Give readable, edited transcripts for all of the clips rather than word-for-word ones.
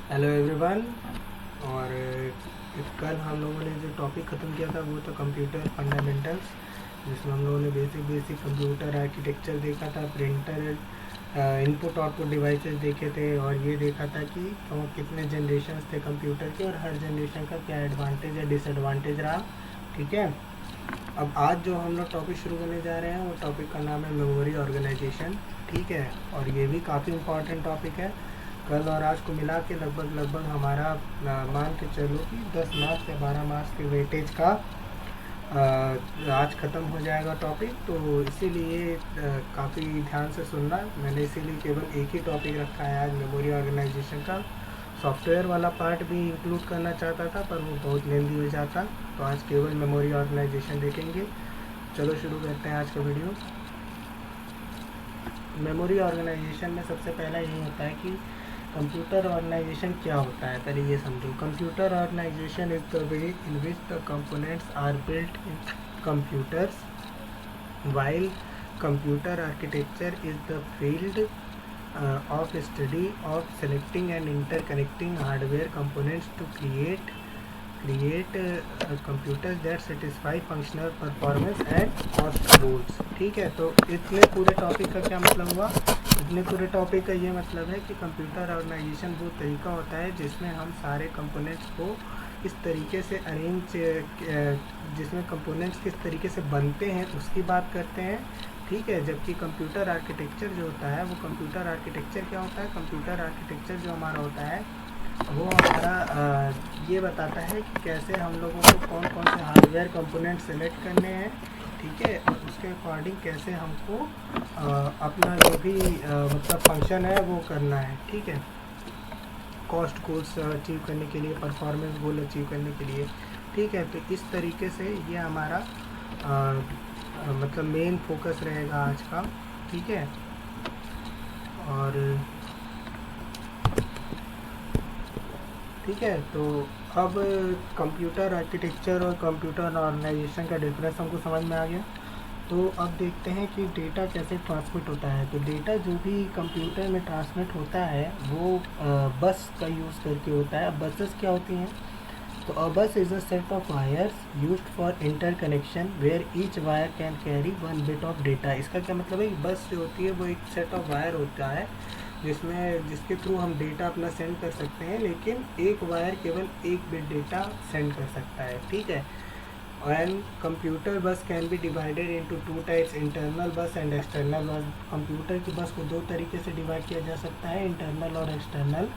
Hello everyone. और कल हम लोगों ने जो टॉपिक ख़त्म किया था वो था कंप्यूटर फंडामेंटल्स, जिसमें हम लोगों ने बेसिक कंप्यूटर आर्किटेक्चर देखा था, प्रिंटर, इनपुट आउटपुट डिवाइसेस देखे थे, और ये देखा था कि कितने जनरेशन्स थे कंप्यूटर के और हर जनरेशन का क्या एडवांटेज या डिसएडवांटेज रहा। ठीक है। अब आज जो हम लोग टॉपिक शुरू करने जा रहे हैं वो टॉपिक का नाम है मेमोरी ऑर्गेनाइजेशन। ठीक है। और ये भी काफ़ी इम्पॉर्टेंट टॉपिक है। कल और आज को मिला के लगभग हमारा मान के चलो कि 10 मार्क्स या 12 मार्क्स के वेटेज का आज ख़त्म हो जाएगा टॉपिक। तो इसीलिए काफ़ी ध्यान से सुनना। मैंने इसीलिए केवल एक ही टॉपिक रखा है आज, मेमोरी ऑर्गेनाइजेशन का। सॉफ्टवेयर वाला पार्ट भी इंक्लूड करना चाहता था पर वो बहुत लेंदी हो जाता, तो आज केवल मेमोरी ऑर्गेनाइजेशन देखेंगे। चलो शुरू करते हैं आज का वीडियो। मेमोरी ऑर्गेनाइजेशन में सबसे पहला यही होता है कि कंप्यूटर ऑर्गेनाइजेशन क्या होता है। पहले ये समझो, computer organization is the way in which the components are built in computers, while computer architecture is the field of study of selecting and interconnecting hardware components to create computers that satisfy functional performance and cost goals। ठीक है। तो इतने पूरे topic का क्या मतलब हुआ? इतने पूरे टॉपिक का ये मतलब है कि कंप्यूटर ऑर्गेनाइजेशन वो तरीका होता है जिसमें हम सारे कंपोनेंट्स को इस तरीके से अरेंज, जिसमें कंपोनेंट्स किस तरीके से बनते हैं उसकी बात करते हैं। ठीक है। जबकि कंप्यूटर आर्किटेक्चर जो होता है वो कंप्यूटर आर्किटेक्चर क्या होता है? कंप्यूटर आर्किटेक्चर जो हमारा होता है वो हमारा ये बताता है कि कैसे हम लोगों को कौन कौन से हार्डवेयर कंपोनेंट सेलेक्ट करने हैं। ठीक है। और उसके अकॉर्डिंग कैसे हमको अपना जो भी मतलब फंक्शन है वो करना है। ठीक है। कॉस्ट गोल्स अचीव करने के लिए, परफॉर्मेंस गोल अचीव करने के लिए। ठीक है। तो इस तरीके से ये हमारा मतलब मेन फोकस रहेगा आज का। ठीक है। और ठीक है। तो अब कंप्यूटर आर्किटेक्चर और कंप्यूटर ऑर्गेनाइजेशन का डिफरेंस हमको समझ में आ गया। तो अब देखते हैं कि डेटा कैसे ट्रांसमिट होता है। तो डेटा जो भी कंप्यूटर में ट्रांसमिट होता है वो बस का यूज़ करके होता है। अब बसेस क्या होती हैं? तो a bus is a set of wires used for interconnection where each wire can carry one bit of data। इसका क्या मतलब है? बस जो होती है वो एक सेट ऑफ वायर होता है जिसके थ्रू हम डेटा अपना सेंड कर सकते हैं, लेकिन एक वायर केवल एक बिट डेटा सेंड कर सकता है। ठीक है। एंड कंप्यूटर बस can be divided into two types, internal बस एंड एक्सटर्नल बस। कंप्यूटर की बस को दो तरीके से डिवाइड किया जा सकता है, इंटरनल और external.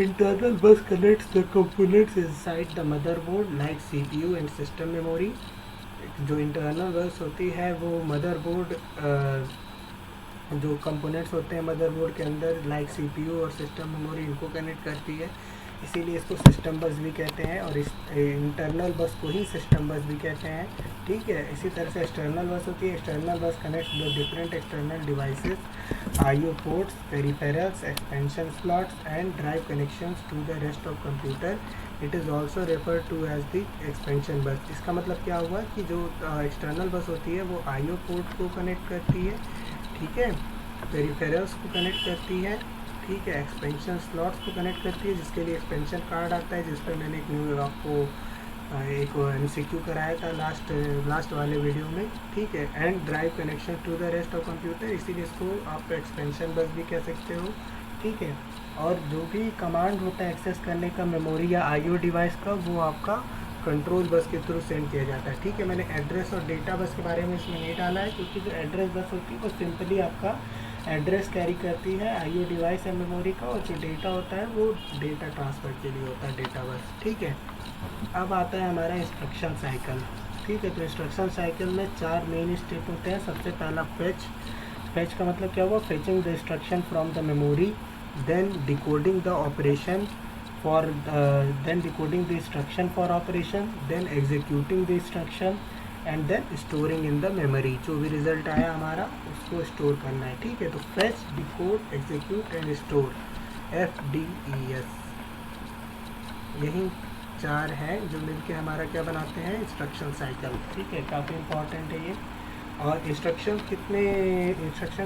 Internal bus connects the components inside the motherboard like CPU and system memory। जो इंटरनल बस होती है वो मदरबोर्ड, जो कंपोनेंट्स होते हैं मदरबोर्ड के अंदर लाइक CPU और सिस्टम मेमोरी, इनको कनेक्ट करती है, इसीलिए इसको सिस्टम बस भी कहते हैं। और इस इंटरनल बस को ही सिस्टम बस भी कहते हैं। ठीक है। इसी तरह से एक्सटर्नल बस होती है। External bus connect the different external devices, IO ports, peripherals, expansion slots and drive connections to the rest of computer. It is also refer to as the expansion bus. इसका मतलब क्या हुआ कि जो एक्सटर्नल बस होती है वो IO पोर्ट को कनेक्ट करती है। ठीक है। पेरिफेरल्स को कनेक्ट करती है। ठीक है। एक्सपेंशन स्लॉट्स को कनेक्ट करती है, जिसके लिए एक्सपेंशन कार्ड आता है, जिस पर मैंने एक न्यू आपको एक MCQ कराया था लास्ट वाले वीडियो में। ठीक है। And drive connection to the rest of computer, इसीलिए इसको आप एक्सपेंशन बस भी कह सकते हो। ठीक है। और जो भी कमांड होता है एक्सेस करने का मेमोरी या IO डिवाइस का, वो आपका कंट्रोल बस के थ्रू सेंड किया जाता है। ठीक है। मैंने एड्रेस और डेटा बस के बारे में इसमें नहीं डाला है, क्योंकि जो एड्रेस बस होती है वो सिंपली आपका एड्रेस कैरी करती है IO डिवाइस या मेमोरी का, और जो डेटा होता है वो डेटा ट्रांसफ़र के लिए होता है, डेटा बस। ठीक है। अब आता है हमारा इंस्ट्रक्शन साइकिल। ठीक है। तो इंस्ट्रक्शन साइकिल में 4 मेन स्टेप होते हैं। सबसे पहला फेच का मतलब क्या हुआ? Fetching the instruction from the memory, then decoding the operation then decoding the instruction for operation, then executing the instruction and then storing in the memory। जो भी रिजल्ट आया हमारा उसको स्टोर करना है। ठीक है। तो fetch, decode, execute and store, FDES, यही 4 हैं जो मिलके हमारा क्या बनाते हैं? Instruction cycle. ठीक है। काफ़ी इंपॉर्टेंट है ये। और इंस्ट्रक्शन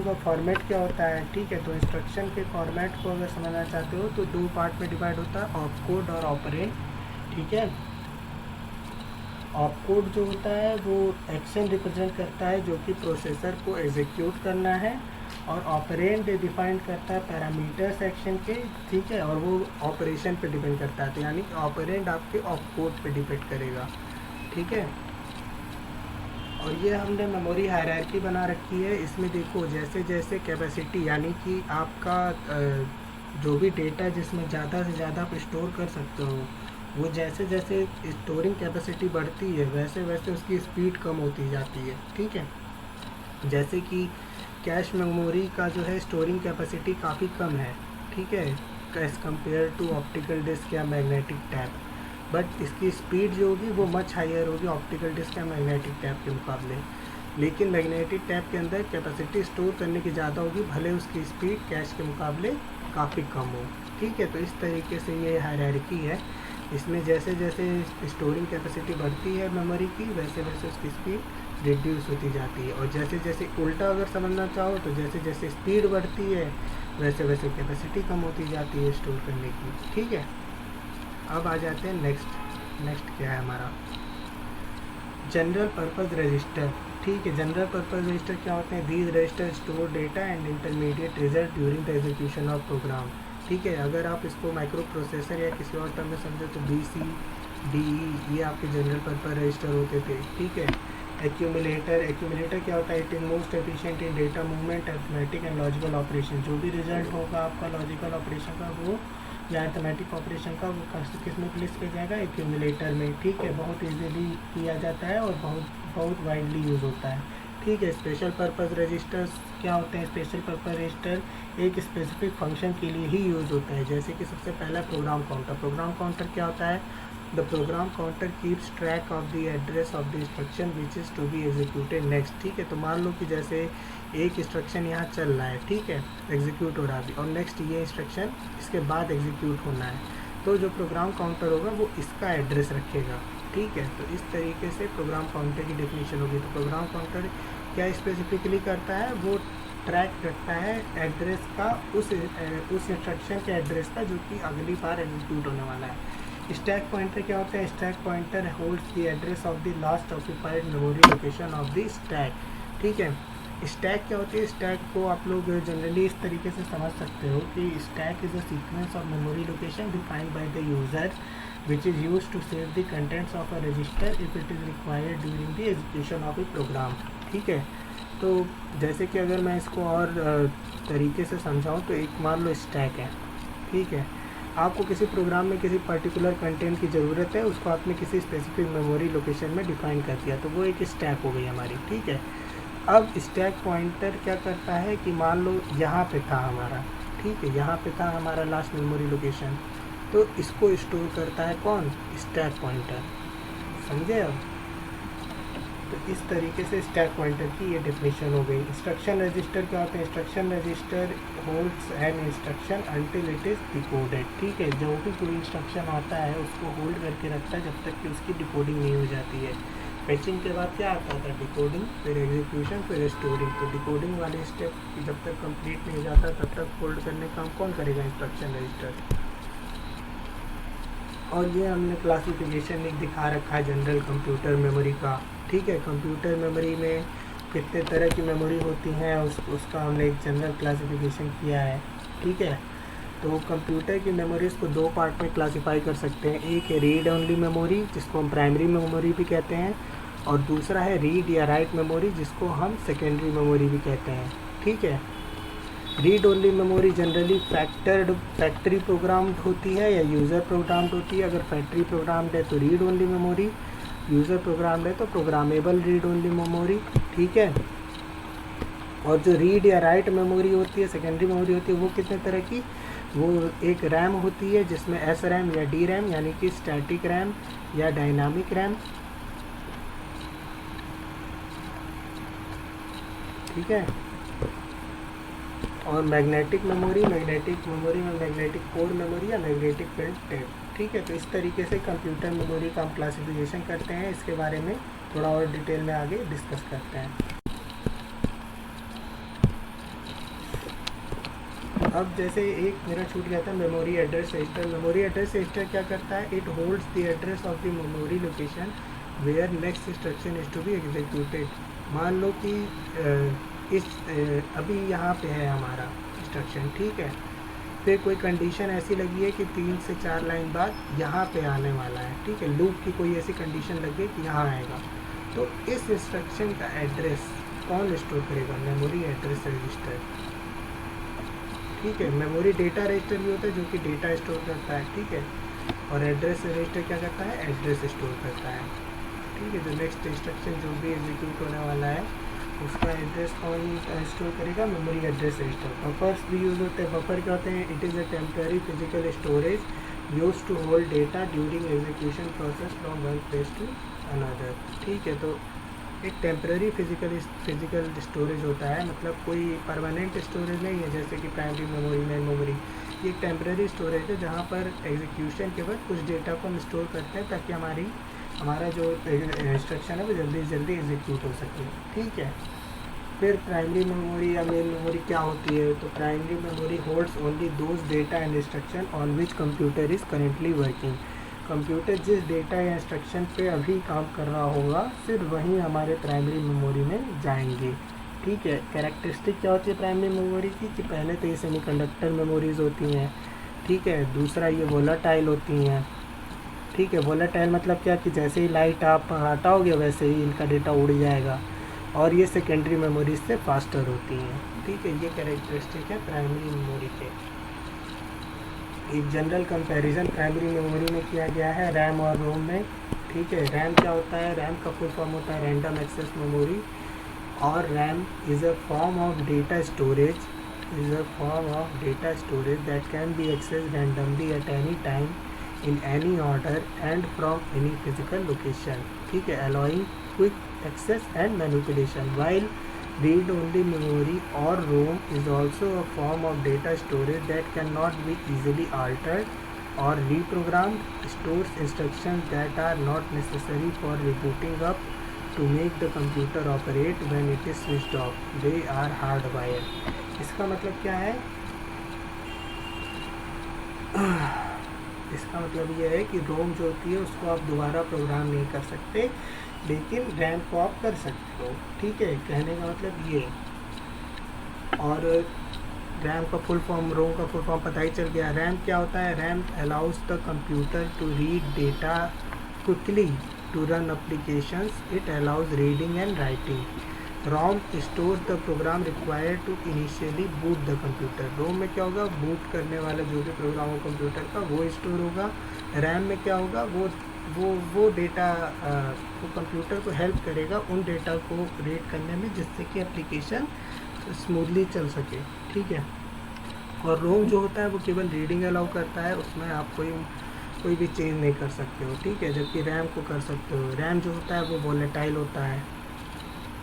का फॉर्मेट क्या होता है, ठीक है। तो इंस्ट्रक्शन के फॉर्मेट को अगर समझना चाहते हो तो 2 पार्ट में डिवाइड होता है, ऑपकोड और ऑपरेंड, ठीक है। ऑपकोड जो होता है वो एक्शन रिप्रेजेंट करता है जो कि प्रोसेसर को एग्जीक्यूट करना है, और ऑपरेंड डिफाइन करता है पैरामीटर्स एक्शन के, ठीक है, और वो ऑपरेशन पे डिपेंड करता है। तो यानी ऑपरेंड आपके ऑपकोड पे डिपेंड करेगा, ठीक है। और ये हमने मेमोरी हायरार्की बना रखी है। इसमें देखो जैसे जैसे कैपेसिटी यानी कि आपका जो भी डेटा जिसमें ज़्यादा से ज़्यादा आप स्टोर कर सकते हो, वो जैसे जैसे स्टोरिंग कैपेसिटी बढ़ती है वैसे वैसे उसकी स्पीड कम होती जाती है, ठीक है। जैसे कि कैश मेमोरी का जो है स्टोरिंग कैपेसिटी काफ़ी कम है, ठीक है, as compare to optical disk या मैग्नेटिक टैप, बट इसकी स्पीड जो होगी वो मच हायर होगी ऑप्टिकल डिस्क या मैग्नेटिक टैप के मुकाबले। लेकिन मैग्नेटिक टैप के अंदर कैपेसिटी स्टोर करने की ज़्यादा होगी, भले उसकी स्पीड कैश के मुकाबले काफ़ी कम हो, ठीक है। तो इस तरीके से ये हायरार्की है। इसमें जैसे जैसे स्टोरिंग कैपेसिटी बढ़ती है मेमोरी की वैसे वैसे उसकी स्पीड रिड्यूस होती जाती है, और जैसे जैसे उल्टा अगर समझना चाहो तो जैसे जैसे स्पीड बढ़ती है वैसे वैसे कैपेसिटी कम होती जाती है स्टोर करने की, ठीक है। अब आ जाते हैं नेक्स्ट क्या है हमारा जनरल पर्पज़ रजिस्टर, ठीक है। जनरल पर्पज़ रजिस्टर क्या होते हैं, these register store data and intermediate result during the execution of program, ठीक है। अगर आप इसको माइक्रो प्रोसेसर या किसी और टर्म में समझो तो BCDE ये आपके जनरल पर्पज़ रजिस्टर होते थे, ठीक है। एक्यूमुलेटर क्या होता है, it is most efficient in data movement, arithmetic and logical operation. जो भी रिजल्ट होगा आपका लॉजिकल ऑपरेशन का वो या अरिथमेटिक ऑपरेशन का वो किस में प्लेस किया जाएगा, एक्यूमुलेटर में, ठीक है। बहुत इजीली किया जाता है और बहुत वाइडली यूज़ होता है, ठीक है। स्पेशल पर्पज़ रजिस्टर्स क्या होते हैं, स्पेशल पर्पज़ रजिस्टर एक स्पेसिफिक फंक्शन के लिए ही यूज़ होता है। जैसे कि सबसे पहला प्रोग्राम काउंटर क्या होता है, the program counter keeps track of the address of the instruction which is to be executed next, ठीक है। तो मान लो कि जैसे एक इंस्ट्रक्शन यहाँ चल रहा है, ठीक है, एग्जीक्यूट हो रहा है और नेक्स्ट ये इंस्ट्रक्शन इसके बाद एग्जीक्यूट होना है, तो जो प्रोग्राम काउंटर होगा वो इसका एड्रेस रखेगा, ठीक है। तो इस तरीके से प्रोग्राम काउंटर की डेफिनेशन होगी। तो प्रोग्राम काउंटर क्या स्पेसिफिकली करता है, वो ट्रैक रखता है एड्रेस का उस इंस्ट्रक्शन के एड्रेस का जो कि अगली बार एग्जीक्यूट होने वाला है। स्टैक पॉइंटर क्या होता है, stack pointer holds the address of the last occupied memory location of the stack, ठीक है। स्टैक क्या होती है, स्टैक को आप लोग जनरली इस तरीके से समझ सकते हो कि stack is a sequence of memory location defined by the user which is used to save the contents of a register if it is required during the execution of a program, ठीक है। तो जैसे कि अगर मैं इसको और तरीके से समझाऊँ तो एक मान लो स्टैक है, ठीक है। आपको किसी प्रोग्राम में किसी पर्टिकुलर कंटेंट की ज़रूरत है, उसको आपने किसी स्पेसिफिक मेमोरी लोकेशन में डिफ़ाइन कर दिया, तो वो एक स्टैक हो गई हमारी, ठीक है। अब स्टैक पॉइंटर क्या करता है कि मान लो यहाँ पे था हमारा, ठीक है, यहाँ पे था हमारा लास्ट मेमोरी लोकेशन, तो इसको स्टोर करता है कौन, स्टैक पॉइंटर, समझे अब। तो इस तरीके से स्टैक पॉइंटर की ये डेफिनेशन हो गई। इंस्ट्रक्शन रजिस्टर क्या होता है, instruction register holds an instruction until it is decoded, ठीक है। जो भी कोई इंस्ट्रक्शन आता है उसको होल्ड करके रखता है जब तक कि उसकी डिकोडिंग नहीं हो जाती है। फैचिंग के बाद क्या आता था, डिकोडिंग, फिर एग्जीक्यूशन, फिर स्टोरिंग। तो डिकोडिंग वाले स्टेप जब तक कंप्लीट नहीं हो जाता तब तक होल्ड करने का काम कौन करेगा, इंस्ट्रक्शन रजिस्टर। और ये हमने क्लासिफिकेशन एक दिखा रखा है जनरल कंप्यूटर मेमोरी का, ठीक है। कंप्यूटर मेमोरी में कितने तरह की मेमोरी होती हैं उसका हमने एक जनरल क्लासिफिकेशन किया है, ठीक है। तो कंप्यूटर की मेमोरीज़ को 2 पार्ट में क्लासिफाई कर सकते हैं। एक है रीड ओनली मेमोरी जिसको हम प्राइमरी मेमोरी भी कहते हैं, और दूसरा है रीड या राइट मेमोरी जिसको हम सेकेंडरी मेमोरी भी कहते हैं, ठीक है। Read only memory generally factory programmed होती है या यूज़र प्रोग्राम्ड होती है। अगर फैक्ट्री प्रोग्राम्ड है तो read only memory, user programmed है तो प्रोग्रामेबल रीड ओनली मेमोरी, ठीक है। और जो रीड या राइट मेमोरी होती है, सेकेंडरी मेमोरी होती है, वो कितने तरह की, वो एक रैम होती है जिसमें एस रैम या डी रैम यानी कि स्टैटिक रैम या डायनामिक रैम, ठीक है। और मैग्नेटिक मेमोरी में मैग्नेटिक कोर मेमोरी या मैग्नेटिक फील्ड टेप, ठीक है। तो इस तरीके से कंप्यूटर मेमोरी का हम क्लासिफिकेशन करते हैं। इसके बारे में थोड़ा और डिटेल में आगे डिस्कस करते हैं। अब जैसे एक मेरा छूट गया था memory address register. Memory address register क्या करता है, it holds the address of the memory location where next instruction is to be executed. मान लो कि अभी यहाँ पे है हमारा इंस्ट्रक्शन, ठीक है, फिर कोई कंडीशन ऐसी लगी है कि 3 से 4 लाइन बाद यहाँ पे आने वाला है, ठीक है, लूप की कोई ऐसी कंडीशन लगी कि यहाँ आएगा, तो इस इंस्ट्रक्शन का एड्रेस कौन स्टोर करेगा, मेमोरी एड्रेस रजिस्टर, ठीक है। मेमोरी डेटा रजिस्टर भी होता है जो कि डेटा स्टोर करता है, ठीक है, और एड्रेस रजिस्टर क्या करता है, एड्रेस स्टोर करता है, ठीक है। जो नेक्स्ट इंस्ट्रक्शन जो भी एग्जीक्यूट होने वाला है उसका एड्रेस कौन स्टोर करेगा, मेमोरी एड्रेस रजिस्टर। बफर्स भी यूज़ होते हैं। बफर क्या होते हैं, it is a temporary physical storage use to hold data during execution process from one place to another, ठीक है। तो एक टेम्पररी फिजिकल स्टोरेज होता है, मतलब कोई परमानेंट स्टोरेज नहीं है जैसे कि प्राइमरी मेमोरी, मेन मेमोरी। ये एक टेम्पररी स्टोरेज है जहाँ पर एग्जीक्यूशन के बाद कुछ डेटा को हम स्टोर करते हैं ताकि हमारा जो इंस्ट्रक्शन है वो जल्दी से जल्दी एग्जीक्यूट हो सके, ठीक है। फिर प्राइमरी मेमोरी या मेन मेमोरी क्या होती है, तो primary memory holds only those data and instruction on which computer is currently working. Computer जिस डेटा या इंस्ट्रक्शन पे अभी काम कर रहा होगा सिर्फ वहीं हमारे प्राइमरी मेमोरी में जाएंगे, ठीक है। कैरेक्टरिस्टिक क्या होती है प्राइमरी मेमोरी की, कि पहले तो ये सेमीकंडक्टर मेमोरीज होती हैं, ठीक है। दूसरा ये वोलाटाइल होती हैं, ठीक है। वोलाटाइल मतलब क्या, कि जैसे ही लाइट आप हटाओगे वैसे ही इनका डेटा उड़ जाएगा, और ये सेकेंडरी मेमोरी से फास्टर होती हैं, ठीक है। ये कैरेक्टरिस्टिक है प्राइमरी मेमोरी के। एक जनरल कंपैरिजन प्राइमरी मेमोरी में किया गया है रैम और रोम में, ठीक है। रैम क्या होता है, रैम का फुल फॉर्म होता है रैंडम एक्सेस मेमोरी, और RAM is a form of data storage that can be access randomly at any time in any order and from any physical location, ठीक है, allowing quick access and manipulation, while read only memory or ROM is also a form of data storage that cannot be easily altered or reprogrammed, stores instructions that are not necessary for rebooting up to make the computer operate when it is switched off, they are hardwired। इसका मतलब क्या है, इसका मतलब ये है कि रोम जो होती है उसको आप दोबारा प्रोग्राम नहीं कर सकते, लेकिन रैम को आप कर सकते हो, ठीक है, कहने का मतलब ये। और रैम का फुल फॉर्म, रोम का फुल फॉर्म पता ही चल गया। रैम क्या होता है, RAM allows the computer to read data quickly to run applications, it allows reading and writing. ROM store the program required to initially boot the computer. ROM में क्या होगा, बूट करने वाला जो भी प्रोग्राम हो कंप्यूटर का वो स्टोर होगा। रैम में क्या होगा, वो डेटा वो कंप्यूटर को हेल्प करेगा उन डेटा को रीड करने में जिससे कि एप्लीकेशन स्मूथली चल सके, ठीक है। और रोम जो होता है वो केवल रीडिंग अलाउ करता है, उसमें आप कोई भी चेंज नहीं कर सकते हो, ठीक है, जबकि रैम को कर सकते हो। रैम जो होता है वो वोलेटाइल होता है,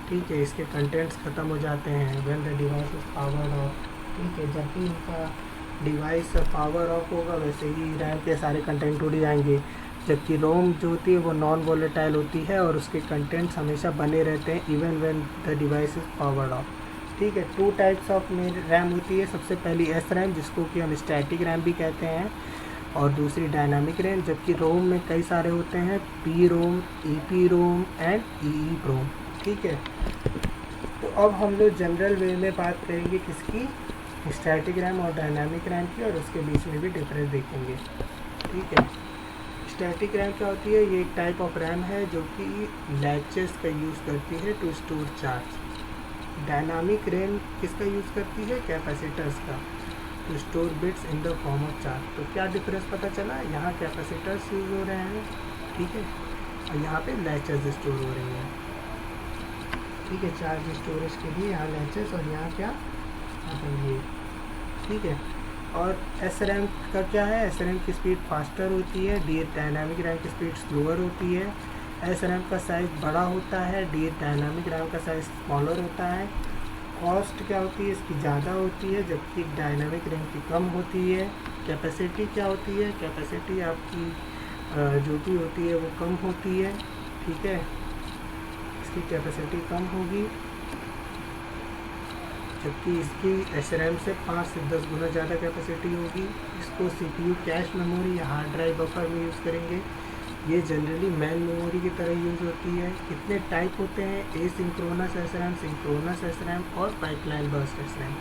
ठीक है, इसके कंटेंट्स ख़त्म हो जाते हैं when the device is power of, ठीक है। जब भी इनका डिवाइस पावर ऑफ होगा वैसे ही रैम के सारे कंटेंट उड़ जाएंगे, जबकि रोम जो होती है वो नॉन वोलेटाइल होती है और उसके कंटेंट्स हमेशा बने रहते हैं even when the device is powered of, ठीक है। 2 टाइप्स ऑफ रैम होती है, सबसे पहली एस रैम जिसको कि हम स्टैटिक रैम भी कहते हैं, और दूसरी डायनामिक रैम। जबकि रोम में कई सारे होते हैं, P ROM, E P ROM and E ROM, ठीक है। तो अब हम लोग जनरल वे में बात करेंगे किसकी, स्टैटिक रैम और डायनामिक रैम की, और उसके बीच में भी डिफरेंस देखेंगे, ठीक है। स्टैटिक रैम क्या होती है, ये एक टाइप ऑफ रैम है जो कि लैचेस का यूज़ करती है to store charge. Dynamic RAM किसका यूज़ करती है, कैपेसिटर्स का, to store bits in the form of charge. तो क्या डिफरेंस पता चला, यहाँ कैपेसिटर्स यूज़ हो रहे हैं, ठीक है, और यहाँ पे लैचेस स्टोर हो रही हैं, ठीक है, चार्ज स्टोरेज के लिए यहाँ लैचेस, और यहाँ क्या, ये, ठीक है। और एस रैम का क्या है, एस रैम की स्पीड फास्टर होती है, डी डायनामिक रैम की स्पीड स्लोअर होती है। एस रैम का साइज़ बड़ा होता है, डी डायनामिक रैम का साइज़ स्मॉलर होता है। कॉस्ट क्या होती है, इसकी ज़्यादा होती है, जबकि डायनामिक रैम की कम होती है। कैपेसिटी क्या होती है, कैपेसिटी आपकी जो भी होती है वो कम होती है, ठीक है, इसकी कैपेसिटी कम होगी। जबकि इसकी SRAM से 5 से 10 गुना ज़्यादा कैपेसिटी होगी। इसको CPU कैश मेमोरी या हार्ड ड्राइव बफर में यूज़ करेंगे। ये जनरली मेन मेमोरी की तरह यूज़ होती है। कितने टाइप होते हैं? एसिंक्रोनस SRAM, सिंक्रोनस SRAM और pipeline burst SRAM।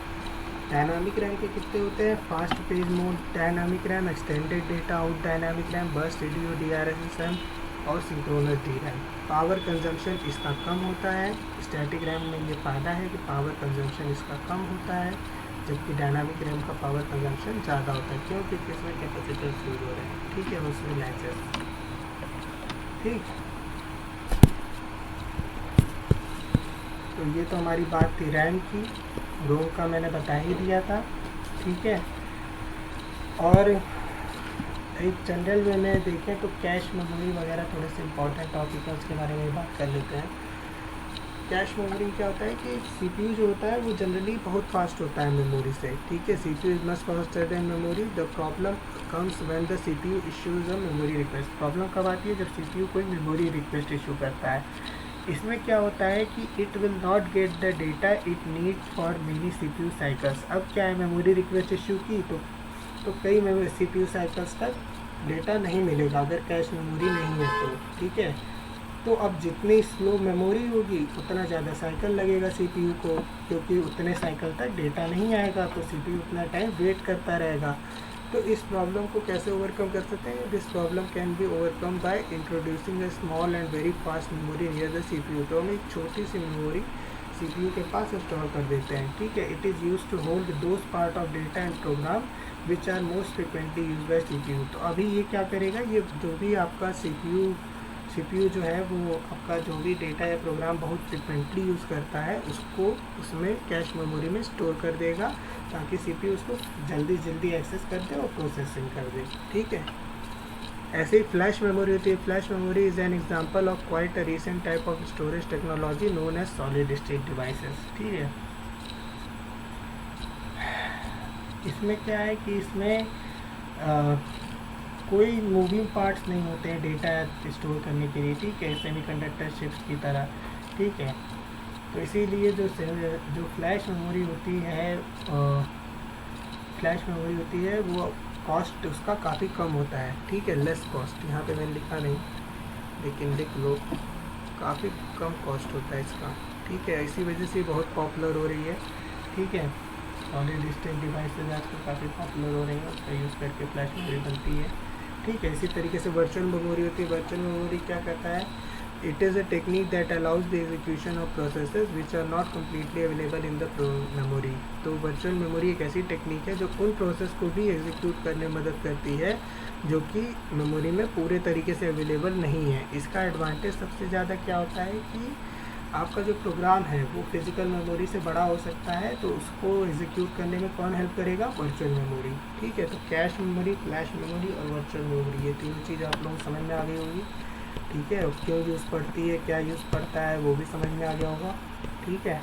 Dynamic RAM के कितने होते हैं? Fast page mode dynamic RAM, extended data out dynamic RAM, burst radio DRSS और सिंक्रोनस DRAM। पावर कंजम्पशन इसका कम होता है। स्टैटिक रैम में ये फ़ायदा है कि पावर कंजम्पशन इसका कम होता है, जबकि डायनामिक रैम का पावर कंजम्पशन ज़्यादा होता है, क्योंकि इसमें कैपेसिटर्स यूज हो रहे हैं। ठीक है, उसमें लैचेस। ठीक, तो ये तो हमारी बात थी रैम की। रोम का मैंने बता ही दिया था। ठीक है, और एक जनरल वे में देखें तो कैश मेमोरी वगैरह थोड़े से इंपॉर्टेंट टॉपिक है, उसके बारे में बात कर लेते हैं। कैश मेमोरी क्या होता है कि CPU जो होता है वो जनरली बहुत फास्ट होता है मेमोरी से। ठीक है, CPU is much faster than memory. The problem comes when the CPU issues a memory request. Problem कब आती है? जब CPU कोई मेमोरी रिक्वेस्ट इशू करता है। इसमें क्या होता है कि it will not get the data it need for many CPU cycles. अब क्या है, मेमोरी रिक्वेस्ट इशू की तो कई CPU साइकिल्स तक डेटा नहीं मिलेगा अगर कैश मेमोरी नहीं है तो। ठीक है, तो अब जितनी स्लो मेमोरी होगी उतना ज़्यादा साइकिल लगेगा CPU को, क्योंकि उतने साइकिल तक डेटा नहीं आएगा, तो CPU उतना टाइम वेट करता रहेगा। तो इस प्रॉब्लम को कैसे ओवरकम कर सकते हैं? This problem can be overcome by introducing a small and very fast memory near the CPU। तो हम एक छोटी सी मेमोरी CPU के पास इंस्टॉल कर देते हैं। ठीक है, it is use to hold those part of data and program which are most frequently use by CPU। तो अभी ये क्या करेगा, ये जो भी आपका CPU जो है वो आपका जो भी डेटा या प्रोग्राम बहुत फ्रिक्वेंटली यूज़ करता है उसको उसमें कैश मेमोरी में स्टोर कर देगा, ताकि CPU उसको जल्दी एक्सेस कर दे और प्रोसेसिंग कर दे। ठीक है, ऐसे ही फ्लैश मेमोरी होती है। Flash memory is an example of quite a recent type of storage technology known as solid state devices. ठीक है, इसमें क्या है कि इसमें कोई मूविंग पार्ट्स नहीं होते हैं डेटा स्टोर करने के लिए। ठीक है, सेमीकंडक्टर चिप्स की तरह। ठीक है, तो इसीलिए जो फ्लैश मेमोरी होती है वो कॉस्ट उसका काफ़ी कम होता है। ठीक है, लेस कॉस्ट, यहाँ पे मैंने लिखा नहीं लेकिन लिख लो, काफ़ी कम कॉस्ट होता है इसका। ठीक है, इसी वजह से बहुत पॉपुलर हो रही है। ठीक है, सॉलिड स्टेट डिवाइसेज आजकल काफ़ी पॉपुलर हो रही हैं, उसका यूज़ करके फ्लैश मेमोरी बनती है। ठीक है, इसी तरीके से वर्चुअल मेमोरी होती है। वर्चुअल मेमोरी क्या करता है? It is a technique that allows the execution of processes which are not completely available in the memory. तो वर्चुअल मेमोरी एक ऐसी टेक्निक है जो उन प्रोसेस को भी एग्जीक्यूट करने में मदद करती है जो कि मेमोरी में पूरे तरीके से अवेलेबल नहीं है। इसका एडवांटेज सबसे ज़्यादा क्या होता है कि आपका जो प्रोग्राम है वो फिज़िकल मेमोरी से बड़ा हो सकता है, तो उसको एग्जीक्यूट करने में कौन हेल्प करेगा? Virtual memory. ठीक है, तो कैश मेमोरी, फ्लैश मेमोरी और वर्चुअल मेमोरी, ये तीनों चीज़ आप लोगों को समझ में आ गई होगी। ठीक है, क्यों यूज़ पड़ती है, क्या यूज़ पड़ता है, वो भी समझ में आ गया होगा। ठीक है,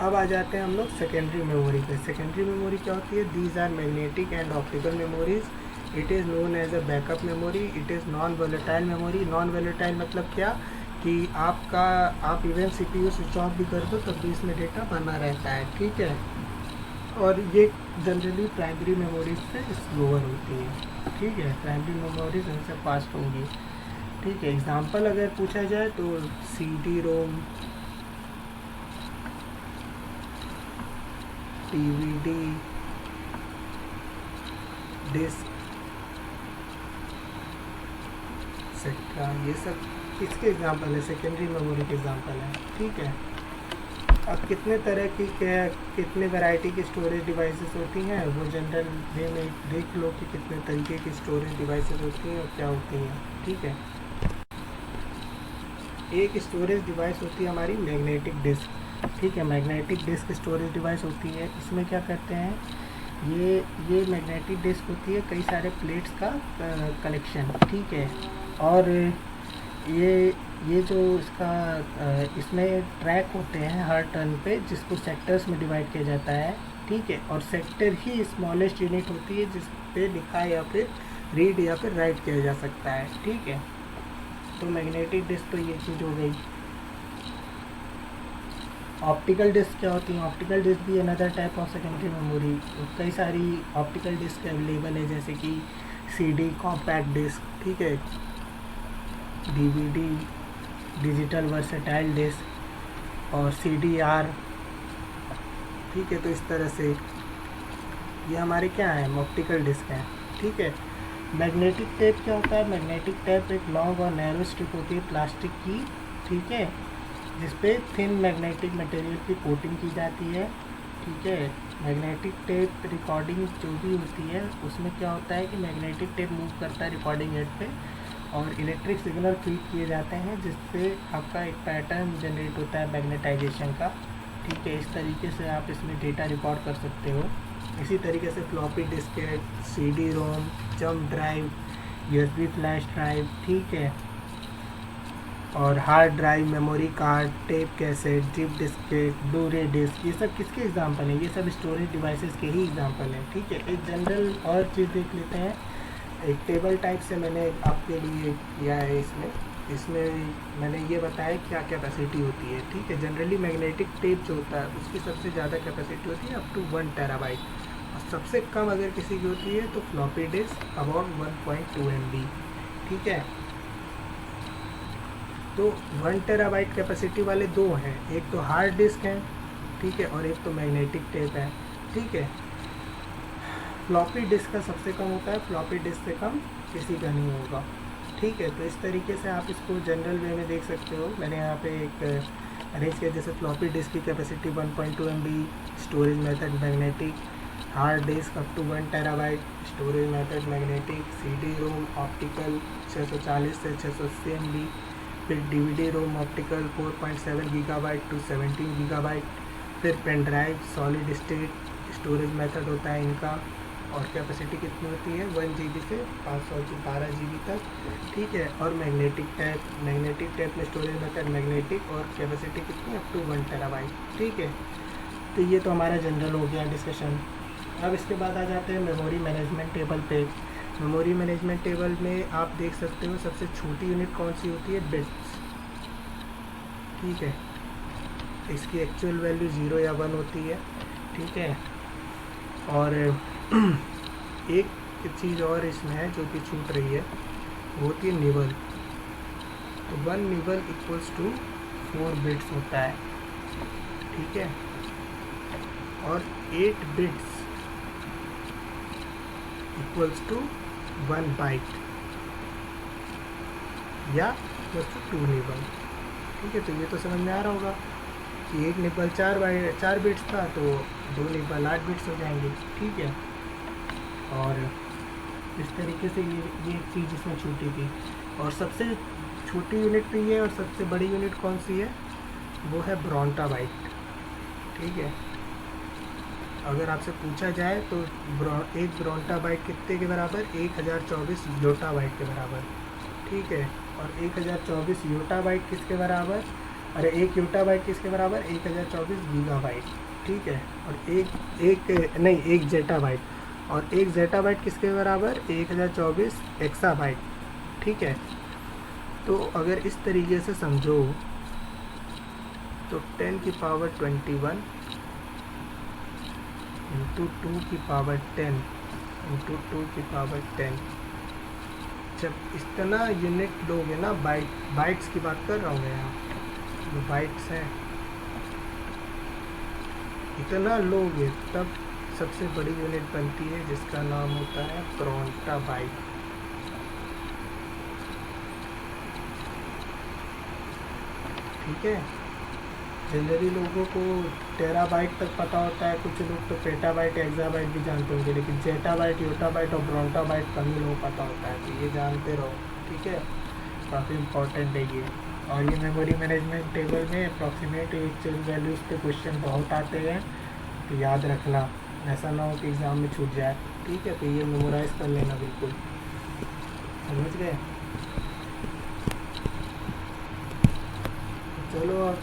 अब आ जाते हैं हम लोग सेकेंडरी मेमोरी पे। सेकेंडरी मेमोरी क्या होती है? These are magnetic and optical memories. It is known as a backup memory. It is non volatile memory. Non volatile मतलब क्या कि आप इवन CPU स्विच ऑफ भी कर दो तब भी इसमें डेटा बना रहता है। ठीक है, और ये जनरली प्राइमरी मेमोरीज से स्लोअर होती है। ठीक है, प्राइमरी मेमोरीज इनसे फास्ट होंगी। ठीक है, एग्जांपल अगर पूछा जाए तो CD-ROM, DVD, डिस्क एक्सेट्रा, ये सब इसके एग्जांपल है, सेकेंडरी मेमोरी के एग्जांपल है। ठीक है, अब कितने तरह की कितने वैरायटी की स्टोरेज डिवाइसेस होती हैं वो जनरल वे में देख लो कि कितने तरीके की स्टोरेज डिवाइसेस होती हैं और क्या होती हैं। ठीक है, एक स्टोरेज डिवाइस होती है हमारी मैग्नेटिक डिस्क। ठीक है, मैग्नेटिक डिस्क स्टोरेज डिवाइस होती है। इसमें क्या करते हैं, ये मैग्नेटिक डिस्क होती है कई सारे प्लेट्स का कलेक्शन। ठीक है, और ये जो इसमें ट्रैक होते हैं हर टर्न पे, जिसको सेक्टर्स में डिवाइड किया जाता है। ठीक है, और सेक्टर ही स्मॉलेस्ट यूनिट होती है जिस पे लिखा या फिर रीड या फिर राइट किया जा सकता है। ठीक है, तो मैग्नेटिक डिस्क तो ये चीज़ हो गई। ऑप्टिकल डिस्क क्या होती है? ऑप्टिकल डिस्क भी another type of secondary memory. कई सारी ऑप्टिकल डिस्क अवेलेबल है, जैसे कि सीडी, कॉम्पैक्ट डिस्क, ठीक है, डीवीडी, डिजिटल वर्सेटाइल डिस्क और सीडीआर, ठीक है। तो इस तरह से ये हमारे क्या है, ऑप्टिकल डिस्क हैं, ठीक है। मैग्नेटिक टेप क्या होता है? मैग्नेटिक टेप एक लॉन्ग और नैरो स्ट्रिप होती है प्लास्टिक की, ठीक है, जिस पे थिन मैग्नेटिक मटेरियल की कोटिंग की जाती है, ठीक है। मैग्नेटिक टेप रिकॉर्डिंग जो भी होती है उसमें क्या होता है कि मैग्नेटिक टेप मूव करता है रिकॉर्डिंग हेड पे और इलेक्ट्रिक सिग्नल फीड किए जाते हैं, जिससे आपका एक पैटर्न जनरेट होता है मैग्नेटाइजेशन का, ठीक है। इस तरीके से आप इसमें डेटा रिकॉर्ड कर सकते हो। इसी तरीके से floppy diskette, CD ROM, jump drive, USB flash drive, ठीक है, और hard drive, memory card, tape cassette, zip diskette, Blu-ray disk, ये सब किसके एग्जांपल हैं? ये सब स्टोरेज डिवाइसेस के ही एग्जांपल हैं, ठीक है। एक जनरल और चीज़ देख लेते हैं। एक टेबल टाइप से मैंने आपके लिए किया है, इसमें मैंने ये बताया क्या कैपेसिटी होती है, ठीक है। जनरली मैग्नेटिक टेप जो होता है उसकी सबसे ज़्यादा कैपेसिटी होती है अप टू 1 टेराबाइट, और सबसे कम अगर किसी की होती है तो फ्लॉपी डिस्क अबाउट 1.2 MB, ठीक है। तो 1 टेराबाइट कैपेसिटी वाले दो हैं, एक तो हार्ड डिस्क है, ठीक है, और एक तो मैग्नेटिक टेप है, ठीक है। फ्लॉपी डिस्क का सबसे कम होता है, फ्लॉपी डिस्क से कम किसी का नहीं होगा, ठीक है। तो इस तरीके से आप इसको जनरल वे में देख सकते हो। मैंने यहाँ पे एक अरेंज किया, जैसे फ्लॉपी डिस्क की capacity 1.2 MB, storage method magnetic, hard disk up to 1 terabyte, storage method magnetic, CD ROM optical 640 से 680 MB, फिर DVD ROM optical 4.7 gigabyte to 17 gigabyte, फिर pen drive solid state storage method होता है इनका, और capacity कितनी होती है 1 GB से 512 GB तक, ठीक है। और मैग्नेटिक टेप में स्टोरेज मेथड मैग्नेटिक और कैपेसिटी कितनी अप टू 1 टेराबाइट, ठीक है। तो ये तो हमारा जनरल हो गया डिस्कशन। अब इसके बाद आ जाते हैं मेमोरी मैनेजमेंट टेबल पे। मेमोरी मैनेजमेंट टेबल में आप देख सकते हो सबसे छोटी यूनिट कौन सी होती है, बिट्स, ठीक है। इसकी एक्चुअल वैल्यू 0 या 1 होती है, ठीक है। और एक चीज़ और इसमें है जो कि छूट रही है, वो होती है निबल। तो 1 निबल इक्वल्स टू 4 बिट्स होता है, ठीक है। और 8 बिट्स इक्वल्स टू 1 बाइट या इक्वल्स टू 2 निबल, ठीक है। तो ये तो समझ में आ रहा होगा कि एक निबल 4 बिट्स था तो 2 निबल 8 बिट्स हो जाएंगे, ठीक है। और इस तरीके से ये एक चीज़ इसमें छूटी थी। और सबसे छोटी यूनिट भी है और सबसे बड़ी यूनिट कौन सी है, वो है ब्रोंटा बाइट, ठीक है। अगर आपसे पूछा जाए तो एक ब्रोंटा बाइट कितने के बराबर, 1024 योटा बाइट के बराबर, ठीक है। और 1024 योटा बाइट किसके बराबर, अरे एक योटा बाइट किसके बराबर, 1024 गीगा बाइट, ठीक है। और एक जेटा बाइट, और एक जेटा बाइट किसके बराबर, 1024 एक्सा बाइट, ठीक है। तो अगर इस तरीके से समझो तो 10 की पावर 21 इंटू 2 की पावर 10 इंटू 2 की पावर 10, जब इतना यूनिट लोगे ना, बाइट्स की बात कर रहा हूँ मैं यहाँ, जो बाइट्स हैं इतना लोगे तब सबसे बड़ी यूनिट बनती है जिसका नाम होता है ब्रोंटा बाइट, ठीक है। जनरली लोगों को टेराबाइट तक पता होता है, कुछ लोग तो पेटाबाइट एक्साबाइट भी जानते होंगे, लेकिन जेटाबाइट योटाबाइट और ब्रोंटाबाइट कम ही लोगों को पता होता है, तो ये जानते रहो, ठीक है। काफ़ी इंपॉर्टेंट है ये। और ये मेमोरी मैनेजमेंट टेबल में अप्रॉक्सीमेट एक्चुअल वैल्यूज़ पे क्वेश्चन बहुत आते हैं, तो याद रखना, ऐसा ना हो कि एग्ज़ाम में छूट जाए, ठीक है। तो ये मेमोराइज़ कर लेना बिल्कुल, समझ गए। चलो अब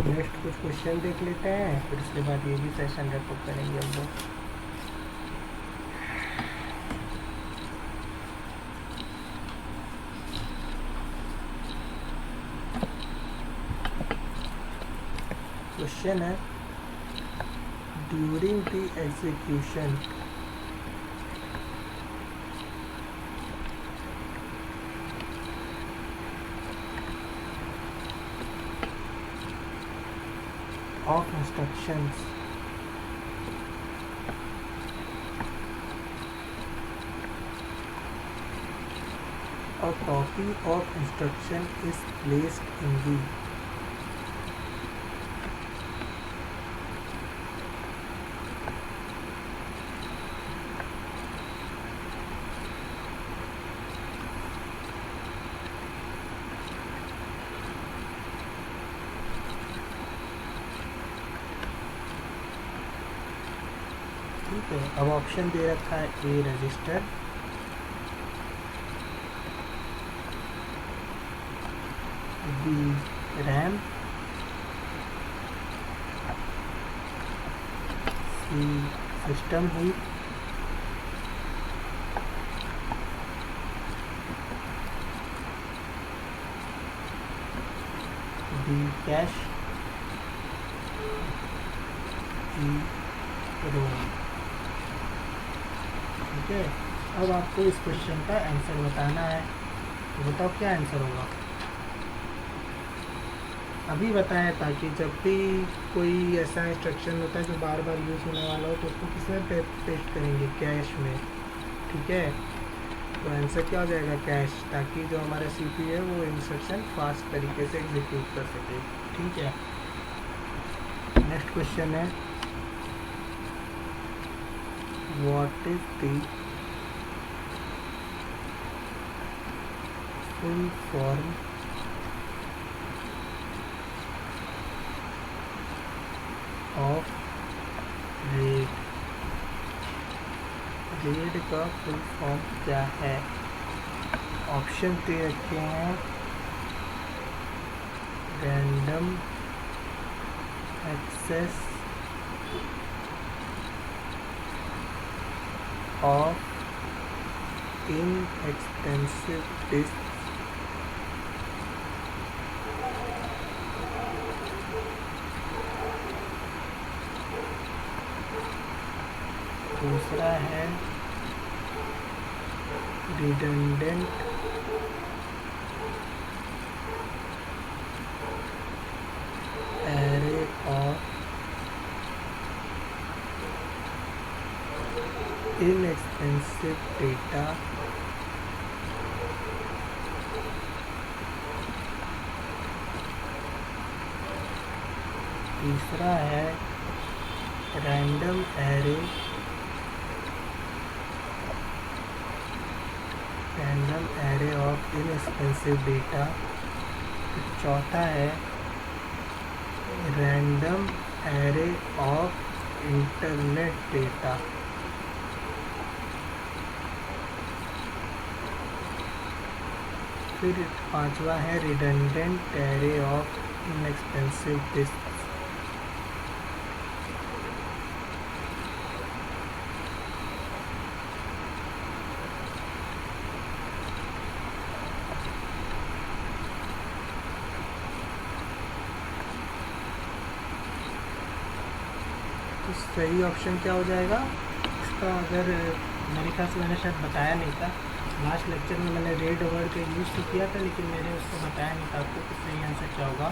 नेक्स्ट कुछ क्वेश्चन देख लेते हैं, फिर उसके बाद ये भी सेशन रैप करेंगे हम लोग। क्वेश्चन है, during the execution of instructions, a copy of instruction is placed in the ठीक है। अब ऑप्शन दे रखा है ए रजिस्टर, बी रैम, सी सिस्टम हीप, डी कैश, ई रोम। ठीक है, अब आपको इस क्वेश्चन का आंसर बताना है, तो बताओ क्या आंसर होगा। अभी बताया था कि जब भी कोई ऐसा इंस्ट्रक्शन होता है जो बार बार यूज़ होने वाला हो तो उसको किसमें पेस्ट करेंगे, कैश में। ठीक है, तो आंसर क्या हो जाएगा, कैश, ताकि जो हमारा सीपीयू है वो इंस्ट्रक्शन फास्ट तरीके से एग्जीक्यूट कर सके। ठीक है, नेक्स्ट क्वेश्चन है, what is the full form of RAID. RAID का फुल फॉर्म क्या है। ऑप्शन दे रखे हैं, random access of inexpensive disk, दूसरा है redundant array of inexpensive data, तीसरा है random array of inexpensive data, चौथा है random array of internet data. फिर पांचवा है redundant array of inexpensive disk. तो सही ऑप्शन क्या हो जाएगा इसका, अगर मेरे ख्याल से मैंने शायद बताया नहीं था लास्ट लेक्चर में, मैंने रेड वर्ड का यूज़ तो किया था लेकिन मैंने उसको बताया नहीं था आपको कि सही आंसर क्या होगा।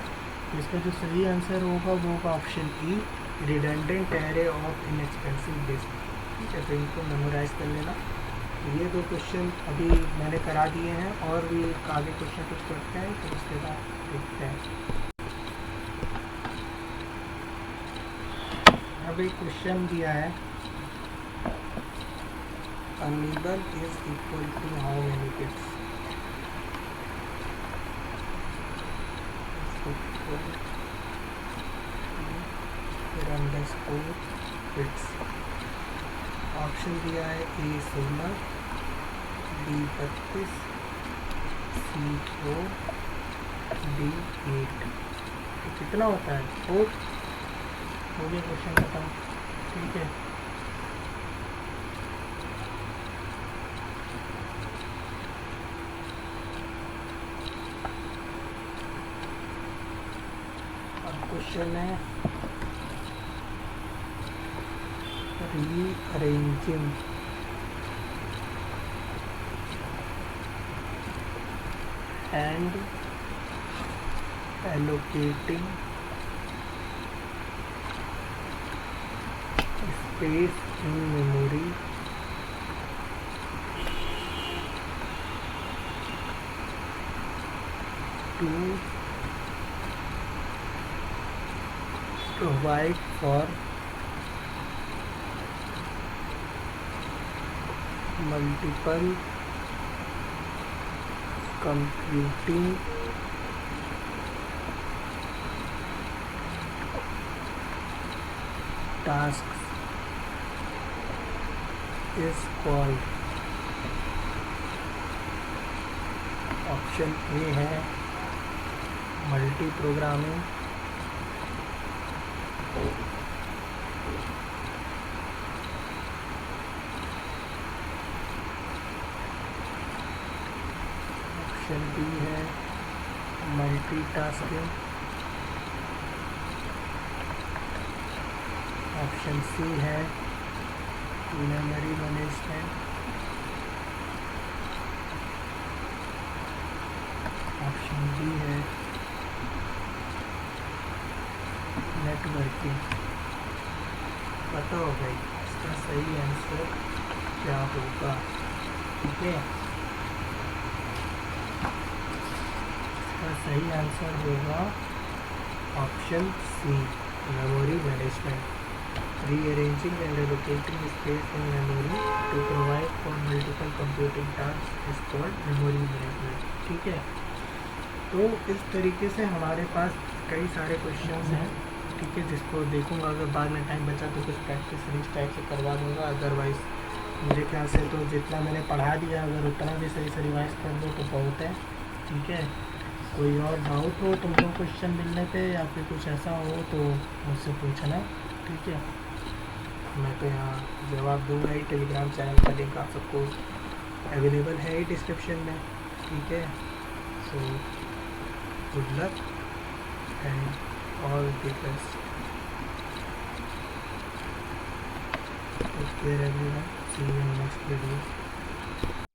तो इसका जो सही आंसर होगा वो होगा option E, redundant array of inexpensive disk. ठीक है, तो इनको मेमोराइज कर लेना। तो ये दो क्वेश्चन अभी मैंने करा दिए हैं, और भी आगे क्वेश्चन कुछ करते हैं तो उसके बाद देखते हैं। अब एक क्वेश्चन दिया है, a neighbor is equal to how many bits? फिर अंडरस्कोर बिट्स। ऑप्शन दिया है ए 16, बी 32, सी 4, डी 8। तो कितना होता है, 4। हो गया क्वेश्चन खत्म। ठीक है, क्वेश्चन है rearranging and allocating space in memory to provide for multiple computing tasks is called, option A है मल्टी प्रोग्रामिंग, ऑप्शन बी है मल्टीटास्किंग, ऑप्शन सी है मेमोरी मैनेजमेंट, ऑप्शन डी है नेटवर्किंग। पता हो गई इसका सही आंसर क्या होगा। ठीक है, इसका सही आंसर होगा option C memory management. Rearranging and allocating space in memory to provide for multiple computing tasks is called memory management। ठीक है, तो इस तरीके से हमारे पास कई सारे क्वेश्चंस हैं। ठीक है, जिसको देखूंगा, अगर बाद में टाइम बचा तो कुछ प्रैक्टिस इस टाइप से करवा दूंगा। अदरवाइज़ मेरे ख्याल से तो जितना मैंने पढ़ा दिया अगर उतना भी सही से रिवाइज कर दो तो बहुत है। ठीक है, कोई और डाउट हो तुमको क्वेश्चन मिलने पे या फिर कुछ ऐसा हो तो मुझसे पूछना। ठीक है, मैं तो यहाँ जवाब दूंगा ही। टेलीग्राम चैनल का लिंक आप सबको अवेलेबल है ही डिस्क्रिप्शन में। ठीक है, so good luck and all the best. Take care everyone, see you in next video.